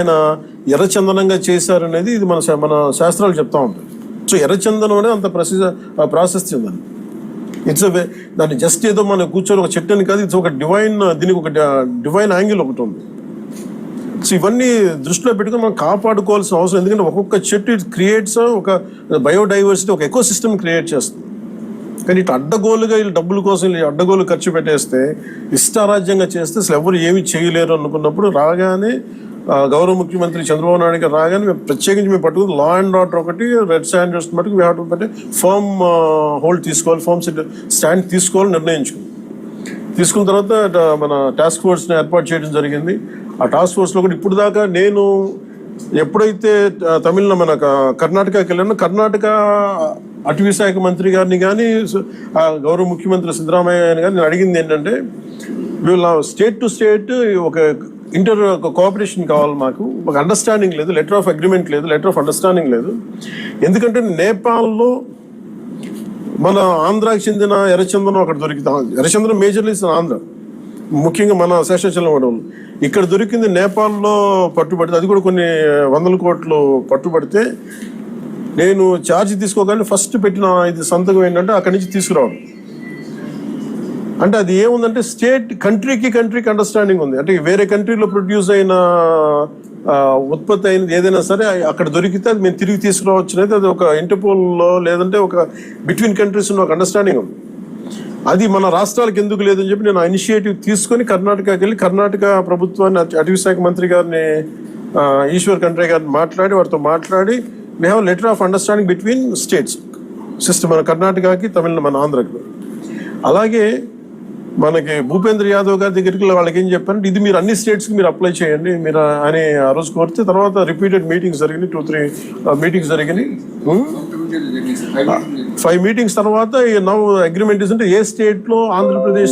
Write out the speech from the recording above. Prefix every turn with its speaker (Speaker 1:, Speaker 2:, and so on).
Speaker 1: ఆయన ఎర్రచందనంగా చేశారనేది ఇది మన శాస్త్రాలు చెప్తా ఉంటాయి. సో ఎర్రచందనం అనేది అంత ప్రాశస్త్యం ఉందని. ఇట్స్ దాన్ని జస్ట్ ఏదో మనం కూర్చొని ఒక చెట్టు అని కాదు, ఇట్స్ ఒక డివైన్, దీనికి ఒక డివైన్ యాంగిల్ ఒకటి ఉంది. సో ఇవన్నీ దృష్టిలో పెట్టుకుని మనం కాపాడుకోవాల్సిన అవసరం. ఎందుకంటే ఒక్కొక్క చెట్టు ఇట్ క్రియేట్స్ ఒక బయోడైవర్సిటీ, ఒక ఎకో సిస్టమ్ క్రియేట్ చేస్తుంది. కానీ ఇట్లా అడ్డగోలుగా వీళ్ళు డబ్బుల కోసం అడ్డగోలు ఖర్చు పెట్టేస్తే, ఇష్టారాజ్యంగా చేస్తే అసలు ఎవరు ఏమి చేయలేరు అనుకున్నప్పుడు రాగానే గౌరవ ముఖ్యమంత్రి చంద్రబాబు నాయుడు గారు రాగానే మేము ప్రత్యేకించి మేము పట్టుకుని లా అండ్ ఆర్డర్ ఒకటి, రెడ్ స్టాండర్డ్స్ మటుకు వీ హ్యావ్ టు పెట్టి ఫర్మ్ హోల్డ్ తీసుకోవాలి, ఫర్మ్ స్టాండ్ తీసుకోవాలని నిర్ణయించుకుంది. తీసుకున్న తర్వాత మన టాస్క్ ఫోర్స్ని ఏర్పాటు చేయడం జరిగింది. ఆ టాస్క్ ఫోర్స్లో కూడా ఇప్పుడు దాకా నేను ఎప్పుడైతే మన కర్ణాటకకి వెళ్ళానో, కర్ణాటక అటవీ శాఖ మంత్రి గారిని కానీ గౌరవ ముఖ్యమంత్రి సిద్ధరామయ్య గారిని నేను అడిగింది ఏంటంటే, వీళ్ళ స్టేట్ టు స్టేట్ ఒక కోఆపరేషన్ కావాలి, మాకు ఒక అండర్స్టాండింగ్ లేదు, లెటర్ ఆఫ్ అగ్రిమెంట్ లేదు, లెటర్ ఆఫ్ అండర్స్టాండింగ్ లేదు. ఎందుకంటే నేపాల్లో మన ఆంధ్రాకి చెందిన ఎర్రచందనం అక్కడ దొరికింది. ఎర్రచందనం మేజర్లీ ఆంధ్ర, ముఖ్యంగా మన శేషాచలం అడవులు. ఇక్కడ దొరికింది నేపాల్లో పట్టుబడితే, అది కూడా కొన్ని 100 కోట్లు పట్టుబడితే, నేను ఛార్జ్ తీసుకోగానే ఫస్ట్ పెట్టిన ఇది సంతకం ఏంటంటే అక్కడి నుంచి తీసుకురావడం. అంటే అది ఏముందంటే కంట్రీకి అండర్స్టాండింగ్ ఉంది. అంటే వేరే కంట్రీలో ప్రొడ్యూస్ అయిన ఉత్పత్తి అయినది ఏదైనా సరే అక్కడ దొరికితే అది మేము తిరిగి తీసుకురావచ్చు అనేది, అది ఒక ఇంటర్పోల్లో లేదంటే ఒక బిట్వీన్ కంట్రీస్ ఉన్న ఒక అండర్స్టాండింగ్ ఉంది. అది మన రాష్ట్రాలకు ఎందుకు లేదని చెప్పి నేను ఇనిషియేటివ్ తీసుకొని కర్ణాటకకి వెళ్ళి కర్ణాటక ప్రభుత్వాన్ని, అటవీ శాఖ మంత్రి గారిని ఈశ్వర్ ఖండ్రే గారిని వారితో మాట్లాడి we have letter of understanding between states system, మన కర్ణాటకకి, తమిళనాడు, మన ఆంధ్రకి. అలాగే మనకి భూపేంద్ర యాదవ్ గారి దగ్గరికి వాళ్ళకి ఏం చెప్పారంటే, ఇది మీరు అన్ని స్టేట్స్కి మీరు అప్లై చేయండి మీరు అని ఆ రోజు కోరితే, తర్వాత రిపీటెడ్ మీటింగ్స్ జరిగినాయి, 2-3 మీటింగ్స్ జరిగినాయి. 5 మీటింగ్స్ తర్వాత నౌ అగ్రిమెంట్ అంటే ఏ స్టేట్లో ఆంధ్రప్రదేశ్